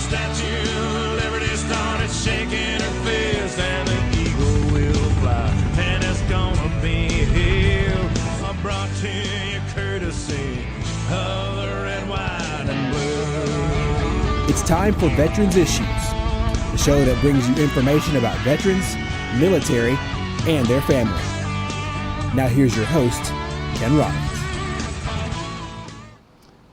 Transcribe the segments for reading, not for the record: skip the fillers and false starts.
Statue of Liberty started shaking her fist, and the eagle will fly, and it's gonna be here. Brought to you courtesy of the red, white, and blue. It's time for Veterans Issues, the show that brings you information about veterans, military, and their family. Now here's your host, Ken Rollins.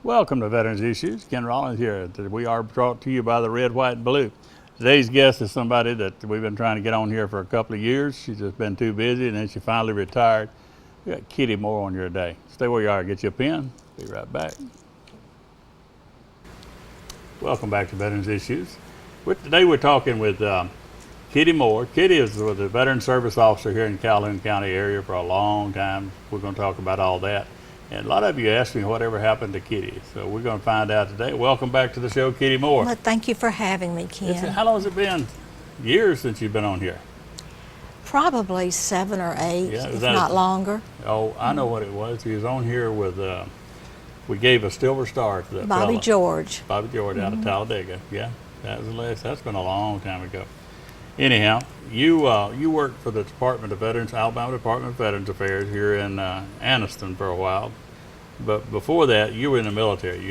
Welcome to Veterans Issues. Ken Rollins here. We are brought to you by the Red, White, and Blue. Today's guest is somebody that we've been trying to get on here for a couple of years. She's just been too busy, and then she finally retired. We got Kitty Moore on here today. Stay where you are. Get you a pen. Be right back. Welcome back to Veterans Issues. Today we're talking with Kitty Moore. Kitty was a veteran service officer here in Calhoun County area for a long time. We're going to talk about all that. And a lot of you asked me whatever happened to Kitty. So we're going to find out today. Welcome back to the show, Kitty Moore. Well, thank you for having me, Ken. How long has it been? Years since you've been on here? Probably 7 or 8, if not longer. Oh, I know what it was. He was on here with, we gave a silver star to that Bobby fella. George. Bobby George out of Talladega. Yeah, that was the last. That's been a long time ago. Anyhow, you worked for the Department of Veterans, Alabama Department of Veterans Affairs here in Anniston for a while. But before that, you were in the military.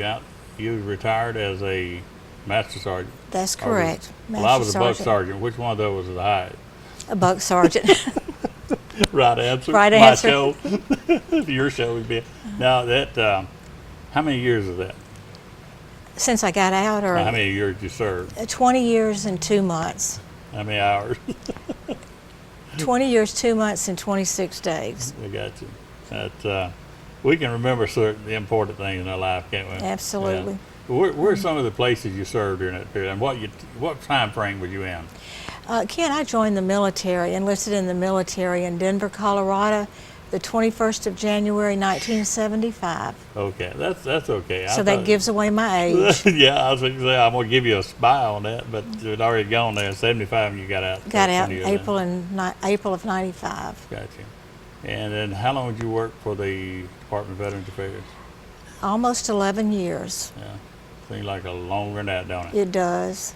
You retired as a master sergeant. That's correct. Well, I was a buck sergeant. Which one of those was the highest? A buck sergeant. Right answer. Right My answer. show. Your show would be. Now that, how many years is that? Since I got out, or How many years you served? 20 years and 2 months. How many hours? 20 years, 2 months, and 26 days. I got you. That we can remember certain the important things in our life, can't we? Absolutely. Yeah. Where are some of the places you served during that period, and what time frame were you in? Ken, I joined the military, enlisted in the military in Denver, Colorado, the 21st of January, 1975. Okay, that's okay. So that gives away my age. Yeah, I was going to say, I'm going to give you a spy on that, but you'd already gone there. 75 when you got out. Got out in April of 95. Got you. And then how long did you work for the Department of Veterans Affairs? Almost 11 years. Yeah, seems like a longer than that, don't it? It does.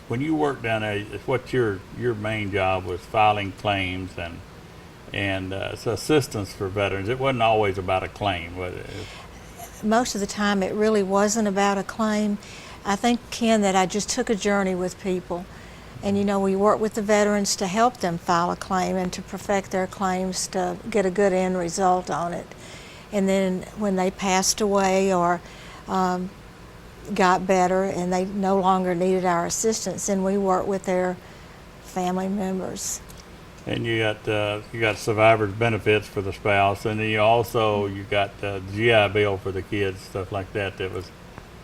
When you worked down there, what your main job was filing claims and assistance for veterans. It wasn't always about a claim, was it? Most of the time it really wasn't about a claim. I think, Ken, that I just took a journey with people. And we work with the veterans to help them file a claim and to perfect their claims to get a good end result on it. And then when they passed away or got better and they no longer needed our assistance, and we work with their family members. And you got survivors benefits for the spouse, and then you got the GI Bill for the kids, stuff like that. That was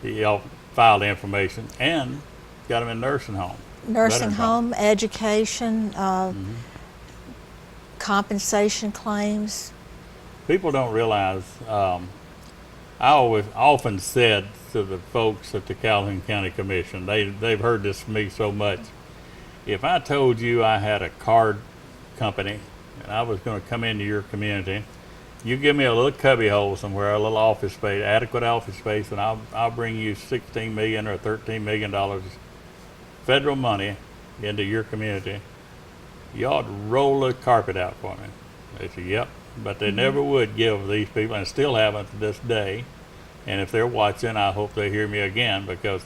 you filed information and got them in nursing home. Nursing home, education, compensation claims. People don't realize. I often said to the folks at the Calhoun County Commission, they've heard this from me so much. If I told you I had a card company and I was going to come into your community, you give me a little cubby hole somewhere, a little office space, adequate office space, and I'll bring you $16 million or $13 million federal money into your community. You ought to roll the carpet out for me. They said, yep. But they never would give these people, and still haven't to this day. And if they're watching, I hope they hear me again, because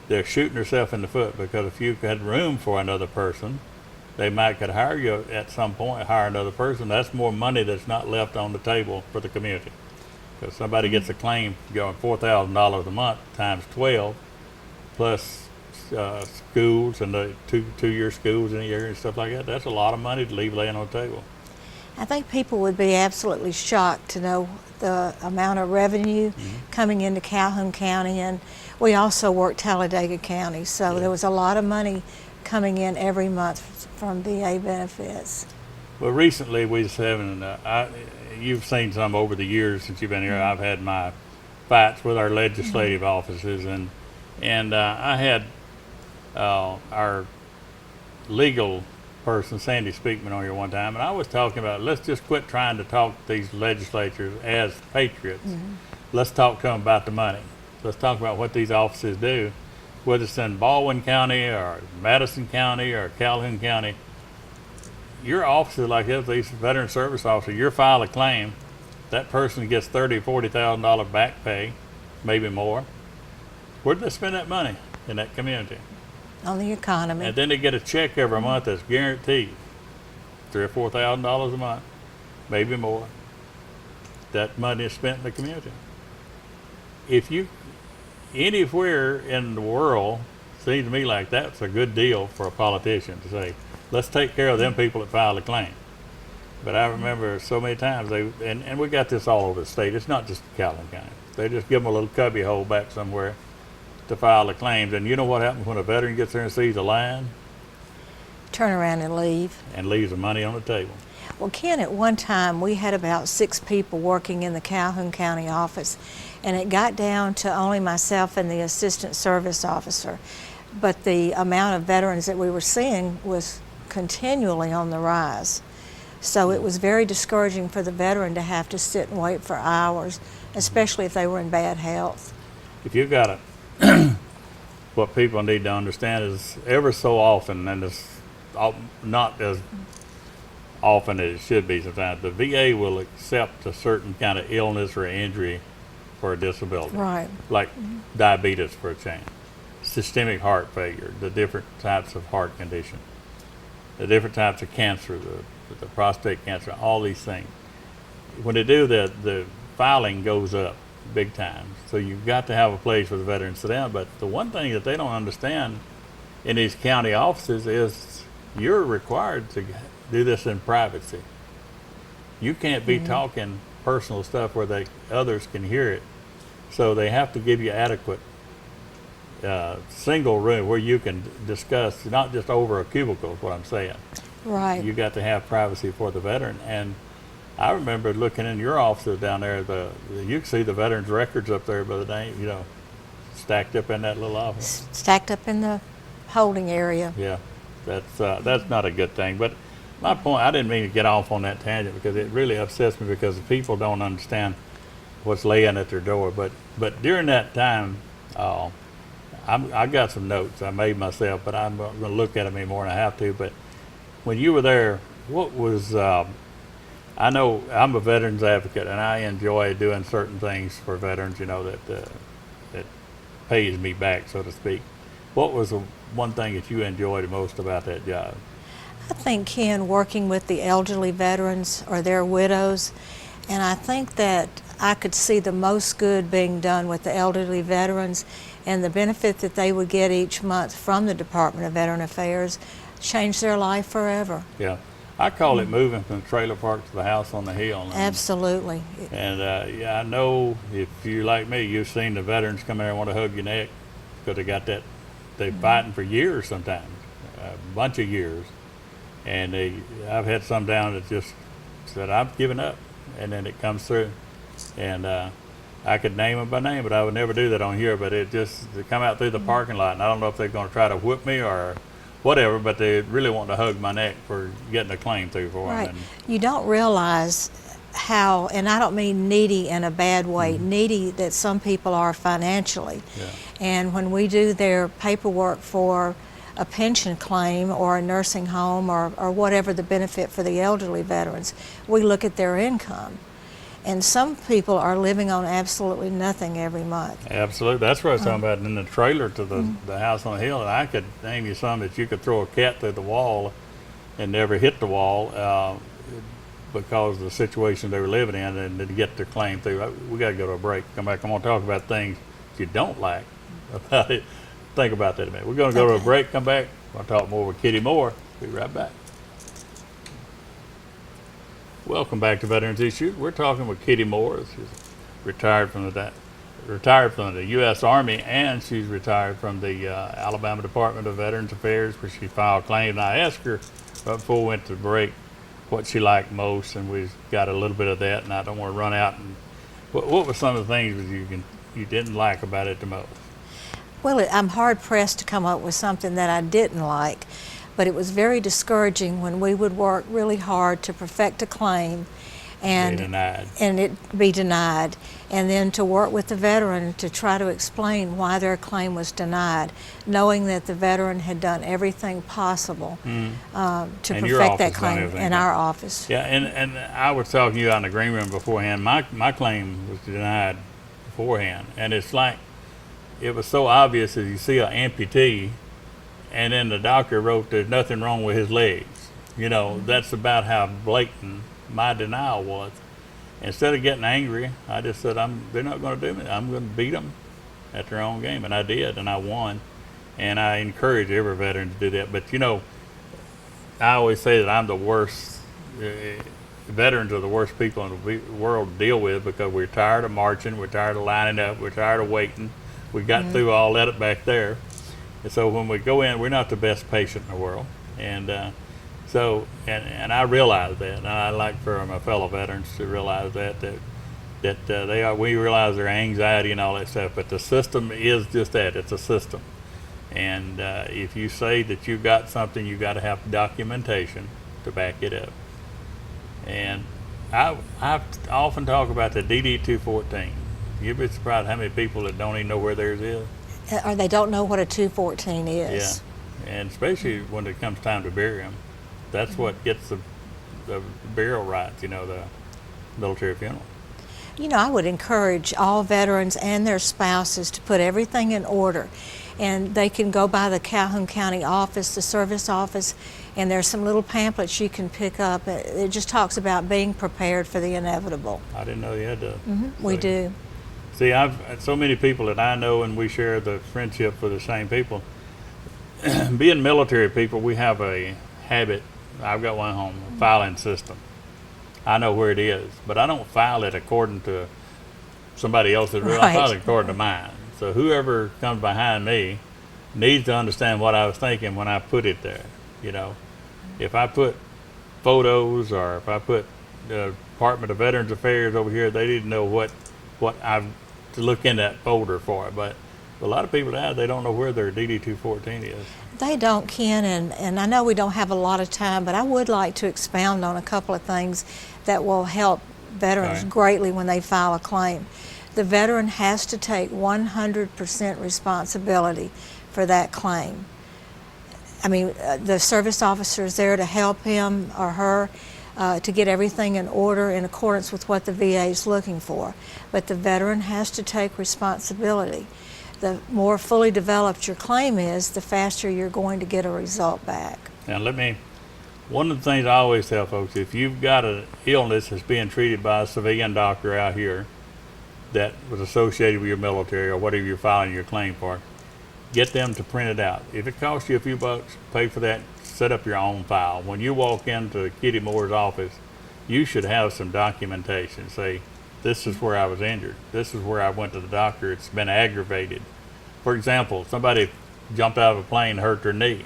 they're shooting themselves in the foot. Because if you had room for another person, they could hire you at some point, hire another person. That's more money that's not left on the table for the community. Because somebody gets a claim, $4,000 a month times 12, plus schools and the two-year schools in the area and stuff like that. That's a lot of money to leave laying on the table. I think people would be absolutely shocked to know the amount of revenue coming into Calhoun County, and we also work Talladega County, so there was a lot of money coming in every month from VA benefits. Well, recently we was having, you've seen some over the years since you've been here. I've had my fights with our legislative offices, and I had our legal person, Sandy Speakman, on here one time, and I was talking about, let's just quit trying to talk to these legislatures as patriots. Let's talk to them about the money. let's talk about what these offices do. Whether it's in Baldwin County or Madison County or Calhoun County, your offices like this, these veteran service officers, you file a claim, that person gets $30,000-$40,000 back pay, maybe more. Where do they spend that money in that community? On the economy. And then they get a check every month that's guaranteed, $3,000 or $4,000 a month, maybe more. That money is spent in the community. If you, anywhere in the world, seems to me like that's a good deal for a politician to say, let's take care of them people that file a claim. But I remember so many times and we got this all over the state. It's not just Calhoun County. They just give them a little cubby hole back somewhere to file the claims. And you know what happens when a veteran gets there and sees a line? Turn around and leave. And leaves the money on the table. Well, Ken, at one time we had about 6 people working in the Calhoun County office, and it got down to only myself and the assistant service officer. But the amount of veterans that we were seeing was continually on the rise. So it was very discouraging for the veteran to have to sit and wait for hours, especially if they were in bad health. If you've got a, what people need to understand is ever so often, and it's not as often as it should be sometimes, the VA will accept a certain kind of illness or injury for a disability. Right. Like diabetes for a change, systemic heart failure, the different types of heart condition, the different types of cancer, the prostate cancer, all these things. When they do that, the filing goes up big time. So you've got to have a place for the veterans to sit down. But the one thing that they don't understand in these county offices is you're required to do this in privacy. You can't be talking personal stuff where others can hear it. So they have to give you adequate single room where you can discuss, not just over a cubicle is what I'm saying. Right. You got to have privacy for the veteran. And I remember looking in your offices down there, you can see the veterans' records up there by the name, stacked up in that little office. Stacked up in the holding area. Yeah, that's not a good thing. But my point, I didn't mean to get off on that tangent because it really upsets me because the people don't understand what's laying at their door. But during that time, I got some notes I made myself, but I'm going to look at them anymore than I have to. But when you were there, what was, I know I'm a veterans advocate and I enjoy doing certain things for veterans, that pays me back, so to speak. What was the one thing that you enjoyed most about that job? I think, Ken, working with the elderly veterans or their widows, and I think that I could see the most good being done with the elderly veterans and the benefit that they would get each month from the Department of Veteran Affairs changed their life forever. Yeah. I call it moving from the trailer park to the house on the hill. Absolutely. And I know if you're like me, you've seen the veterans come in there and want to hug your neck because they got that, they're fighting for years sometimes, a bunch of years. And I've had some down that just said, I've given up. And then it comes through. And I could name them by name, but I would never do that on here. But they come out through the parking lot, and I don't know if they're going to try to whip me or whatever, but they really want to hug my neck for getting a claim through for them. Right. You don't realize how, and I don't mean needy in a bad way, needy that some people are financially. Yeah. And when we do their paperwork for a pension claim or a nursing home or whatever the benefit for the elderly veterans, we look at their income. And some people are living on absolutely nothing every month. Absolutely. That's what I was talking about in the trailer to the house on the hill. And I could name you some that you could throw a cat through the wall and never hit the wall because of the situation they were living in and to get their claim through. We got to go to a break. Come back. I'm going to talk about things you don't like about it. Think about that a minute. We're going to go to a break. Come back. I'll talk more with Kitty Moore. Be right back. Welcome back to Veterans Issues. We're talking with Kitty Moore. She's retired from the U.S. Army, and she's retired from the Alabama Department of Veterans Affairs, where she filed claims. And I asked her right before we went to break what she liked most, and we got a little bit of that. And I don't want to run out. And what were some of the things that you didn't like about it the most? Well, I'm hard pressed to come up with something that I didn't like. But it was very discouraging when we would work really hard to perfect a claim and denied. and it be denied, and then to work with the veteran to try to explain why their claim was denied, knowing that the veteran had done everything possible to And your perfect that office done claim everything, in yeah. our office. Yeah, and I was talking to you out in the green room beforehand. My claim was denied beforehand, and it's like it was so obvious as you see an amputee, and then the doctor wrote there's nothing wrong with his legs. You know, that's about how blatant my denial was. Instead of getting angry, I just said, they're not going to do it. I'm going to beat them at their own game, and I did, and I won. And I encourage every veteran to do that. But you know, I always say that I'm the worst. Veterans are the worst people in the world to deal with because we're tired of marching, we're tired of lining up, we're tired of waiting. We got through all that back there. And so when we go in, we're not the best patient in the world. And and I realize that. And I like for my fellow veterans to realize that we realize their anxiety and all that stuff. But the system is just that. It's a system. And if you say that you've got something, you've got to have documentation to back it up. And I often talk about the DD-214. You'd be surprised how many people that don't even know where theirs is. Or they don't know what a 214 is. Yeah, and especially when it comes time to bury them, that's what gets the burial rights. You know, the military funeral. You know, I would encourage all veterans and their spouses to put everything in order. And they can go by the Calhoun County office, the service office, and there's some little pamphlets you can pick up. It just talks about being prepared for the inevitable. I didn't know you had to. We do. See, I've so many people that I know, and we share the friendship for the same people. Being military people, we have a habit. I've got one home, a filing system. I know where it is, but I don't file it according to somebody else's rule. I Right. file it according to mine. So whoever comes behind me needs to understand what I was thinking when I put it there. You know, if I put photos or if I put the Department of Veterans Affairs over here, they didn't know what I've to look in that folder for. But a lot of people now, they don't know where their DD-214 is. They don't, Ken, and I know we don't have a lot of time, but I would like to expound on a couple of things that will help veterans Right. greatly when they file a claim. The veteran has to take 100% responsibility for that claim. I mean, the service officer is there to help him or her to get everything in order in accordance with what the VA is looking for. But the veteran has to take responsibility. The more fully developed your claim is, the faster you're going to get a result back. Now one of the things I always tell folks, if you've got an illness that's being treated by a civilian doctor out here that was associated with your military or whatever you're filing your claim for, get them to print it out. If it costs you a few bucks, pay for that, set up your own file. When you walk into Kitty Moore's office, you should have some documentation. Say, this is where I was injured. This is where I went to the doctor. It's been aggravated. For example, somebody jumped out of a plane, hurt their knee.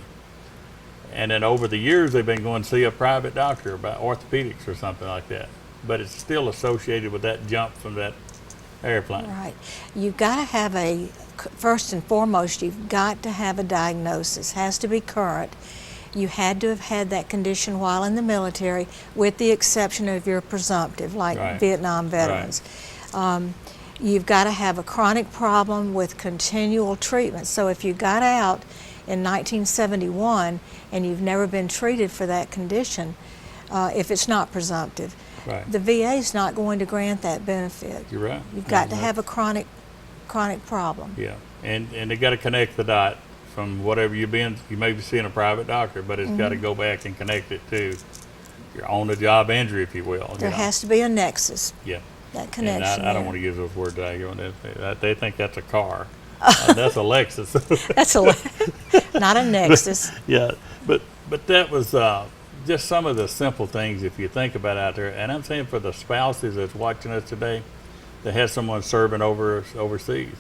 And then over the years, they've been going to see a private doctor about orthopedics or something like that. But it's still associated with that jump from that airplane. Right. You've got to have first and foremost, you've got to have a diagnosis. Has to be current. You had to have had that condition while in the military, with the exception of your presumptive, like Right. Vietnam veterans. You've got to have a chronic problem with continual treatment. So if you got out in 1971 and you've never been treated for that condition, if it's not presumptive, Right. the VA is not going to grant that benefit. You're right. You've got to Yeah. have a chronic problem. Yeah, and they got to connect the dot from whatever you may be seeing a private doctor, but it's got to go back and connect it to your on-the-job injury, if you will. There has to be a nexus, Yeah. that connection. And I don't there. want to use those words they think that's a car. That's a Lexus. That's not a nexus. Yeah, but that was just some of the simple things if you think about out there. And I'm saying for the spouses that's watching us today that has someone serving overseas,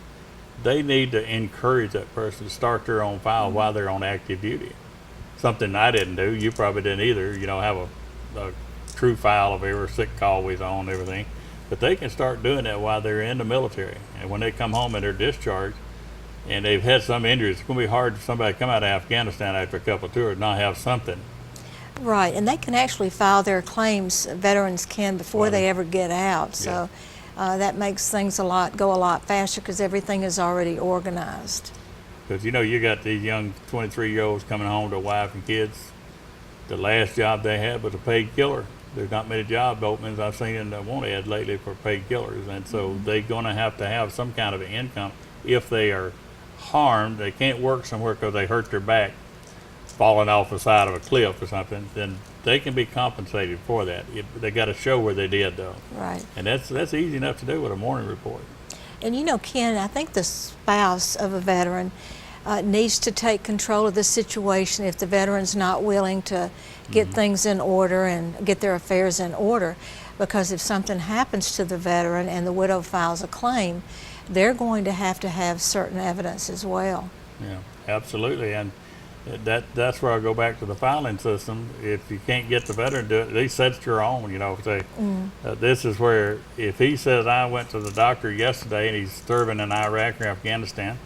they need to encourage that person to start their own file while they're on active duty. Something I didn't do, you probably didn't either, have a true file of every sick call we on and everything. But they can start doing that while they're in the military. And when they come home and they're discharged and they've had some injuries, it's going to be hard for somebody to come out of Afghanistan after a couple of tours and not have something Right, and they can actually file their claims, veterans can, before Well, they ever get out. So that makes things go a lot faster because everything is already organized. Because you got these young 23-year-olds coming home to a wife and kids. The last job they had was a paid killer. There's not many job openings I've seen in the want ad lately for paid killers, and so they're going to have some kind of income. If they are harmed, they can't work somewhere because they hurt their back, falling off the side of a cliff or something, then they can be compensated for that. They got to show where they did, though. Right. And that's easy enough to do with a morning report. And Ken, I think the spouse of a veteran needs to take control of the situation if the veteran's not willing to get things in order and get their affairs in order. Because if something happens to the veteran and the widow files a claim, they're going to have certain evidence as well. Yeah, absolutely. And that's where I go back to the filing system. If you can't get the veteran to do it, at least set your own. Say this is where if he says I went to the doctor yesterday and he's serving in Iraq or Afghanistan,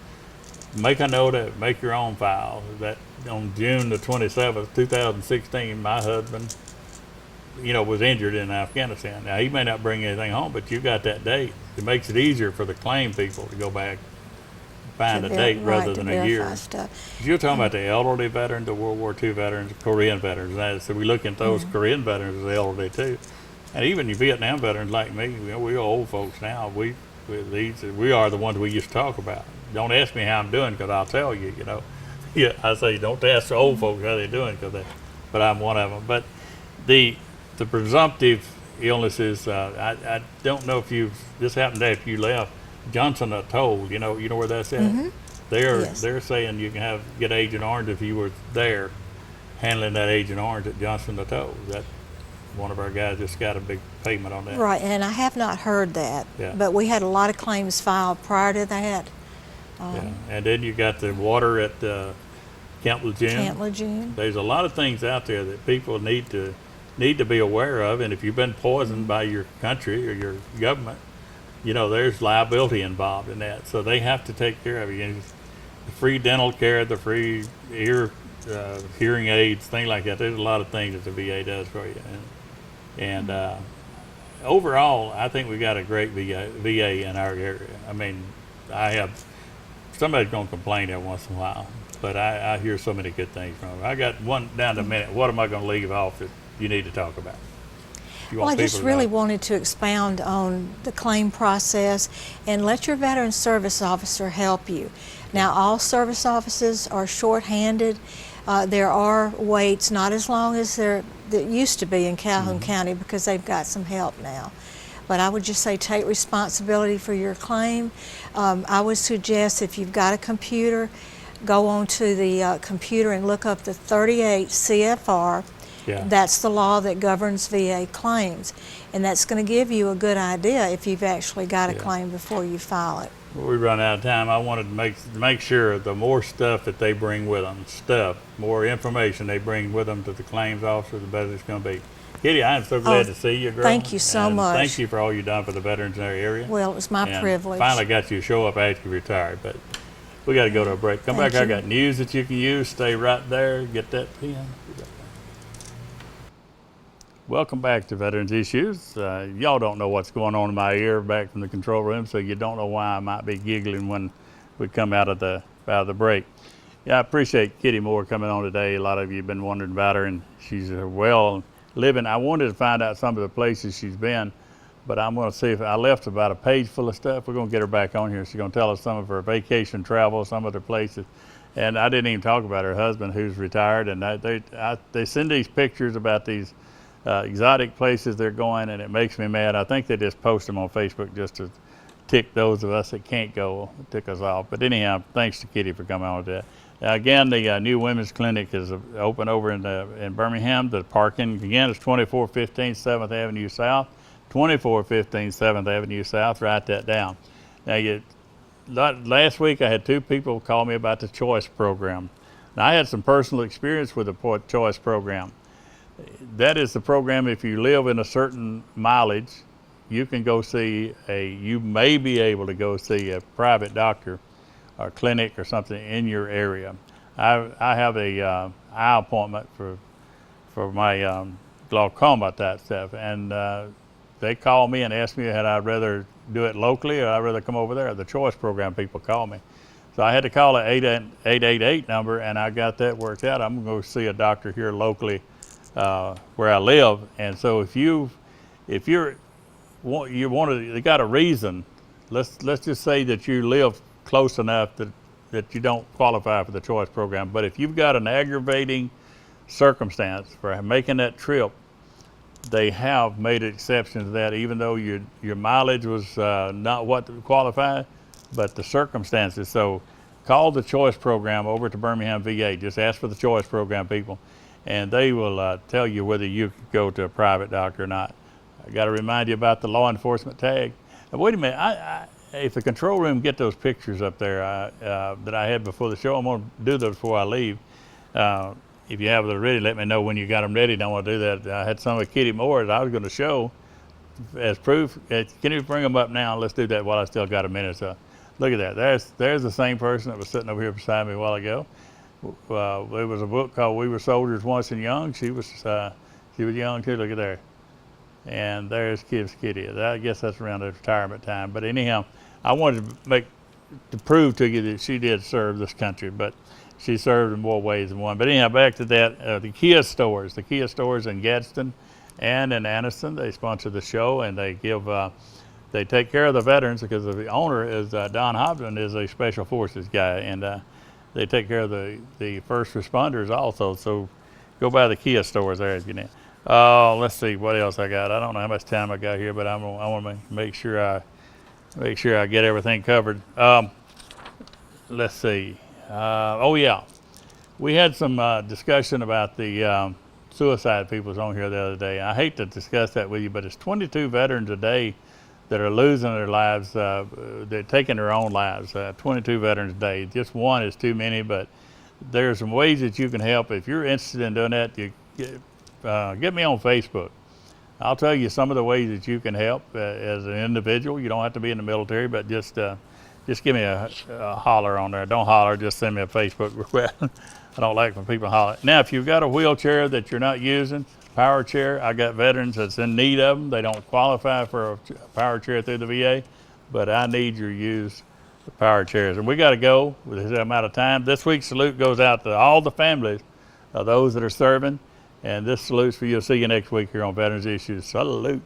make a note of it. Make your own file. That on June the 27th, 2016, my husband, was injured in Afghanistan. Now he may not bring anything home, but you got that date. It makes it easier for the claim people to go back. Find a date rather than a year. You're talking about the elderly veterans, the World War II veterans, Korean veterans. So we look at those Korean veterans as elderly too, and even the Vietnam veterans like me. We're old folks now. We are the ones we used to talk about. Don't ask me how I'm doing because I'll tell you. Yeah, I say don't ask the old folks how they're doing but I'm one of them. But the presumptive illnesses, I don't know if this happened after you left. Johnson Atoll, you know where that's at? They're saying you can get Agent Orange if you were there handling that Agent Orange at Johnson Atoll. That one of our guys just got a big payment on that. Right, and I have not heard that, Yeah. but we had a lot of claims filed prior to that. Yeah. And then you got the water at Camp Lejeune. Camp Lejeune. There's a lot of things out there that people need to be aware of, and if you've been poisoned by your country or your government, there's liability involved in that. So they have to take care of you. The free dental care, the free hearing aids, things like that. There's a lot of things that the VA does for you. And overall, I think we got a great VA in our area. I mean, somebody's going to complain every once in a while, but I hear so many good things from them. I got one down to a minute. What am I going to leave off that you need to talk about? Well, I just really wanted to expound on the claim process and let your Veteran Service Officer help you. Now, all service offices are short-handed. There are waits, not as long as there used to be in Calhoun County because they've got some help now. But I would just say take responsibility for your claim. I would suggest if you've got a computer, go onto the computer and look up the 38 CFR. Yeah. That's the law that governs VA claims, and that's going to give you a good idea if you've actually got a claim before you file it. Before we run out of time, I wanted to make sure the more stuff that they bring with them, more information they bring with them to the claims officer, the better it's going to be. Kitty, I am so glad to see you, girl. Thank you so much. Thank you for all you've done for the veterans in our area. Well, it was my privilege. Finally got you to show up after you retired, but we got to go to a break. Come back. I got news that you can use. Stay right there. Get that pen. Welcome back to Veterans Issues. Y'all don't know what's going on in my ear back from the control room, so you don't know why I might be giggling when we come out of the break. Yeah, I appreciate Kitty Moore coming on today. A lot of you have been wondering about her, and she's well living. I wanted to find out some of the places she's been, but I'm going to see if I left about a page full of stuff. We're going to get her back on here. She's going to tell us some of her vacation travel, some of the places. And I didn't even talk about her husband who's retired, and they send these pictures about these exotic places they're going, and it makes me mad. I think they just post them on Facebook just to tick those of us that can't go, tick us off. But anyhow, thanks to Kitty for coming on with that. Now again, the new women's clinic is open over in Birmingham. The parking again is 2415 7th Avenue South. 2415 7th Avenue South. Write that down. Now, last week I had 2 people call me about the Choice program. Now I had some personal experience with the Choice program. That is the program, if you live in a certain mileage, you can go see you may be able to go see a private doctor or clinic or something in your area. I have a eye appointment for for my glaucoma type stuff, and they called me and asked me had I rather do it locally or I'd rather come over there. The choice program people call me. So I had to call an 888 number, and I got that worked out. I'm going to go see a doctor here locally where I live. And so if you got a reason, let's just say that you live close enough that you don't qualify for the choice program. But if you've got an aggravating circumstance for making that trip, they have made exceptions to that, even though your mileage was not what to qualify, but the circumstances. So call the choice program over to Birmingham VA. Just ask for the choice program people, and they will tell you whether you can go to a private doctor or not. I got to remind you about the law enforcement tag. Now, wait a minute, if the control room get those pictures up there that I had before the show, I'm going to do those before I leave. If you have them ready, let me know when you got them ready. Don't want to do that. I had some of Kitty Moore that I was going to show as proof. Can you bring them up now? Let's do that while I still got a minute. So look at that. There's the same person that was sitting over here beside me a while ago. There was a book called We Were Soldiers Once and Young. She was young too. Look at there. And there's Kitty. I guess that's around the retirement time. But anyhow, I wanted to prove to you that she did serve this country, but she served in more ways than one. But anyhow, back to that, the Kia stores in Gadsden and in Anniston, they sponsor the show, and they they take care of the veterans because the owner is Don Hobson is a special forces guy, and they take care of the first responders also. So go by the Kia stores there if you need. Let's see what else I got. I don't know how much time I got here, but I want to make sure I get everything covered. Let's see. Oh yeah, we had some discussion about the suicide people on here the other day. I hate to discuss that with you, but it's 22 veterans a day that are losing their lives. They're taking their own lives. 22 veterans a day. Just one is too many, but there's some ways that you can help. If you're interested in doing that, get me on Facebook. I'll tell you some of the ways that you can help as an individual. You don't have to be in the military, but just give me a holler on there. Don't holler, just send me a Facebook request. I don't like when people holler. Now, if you've got a wheelchair that you're not using, power chair, I got veterans that's in need of them. They don't qualify for a power chair through the VA, but I need your used power chairs. And we got to go with this amount of time. This week's salute goes out to all the families of those that are serving. And this salute's for you. See you next week here on Veterans Issues. Salute.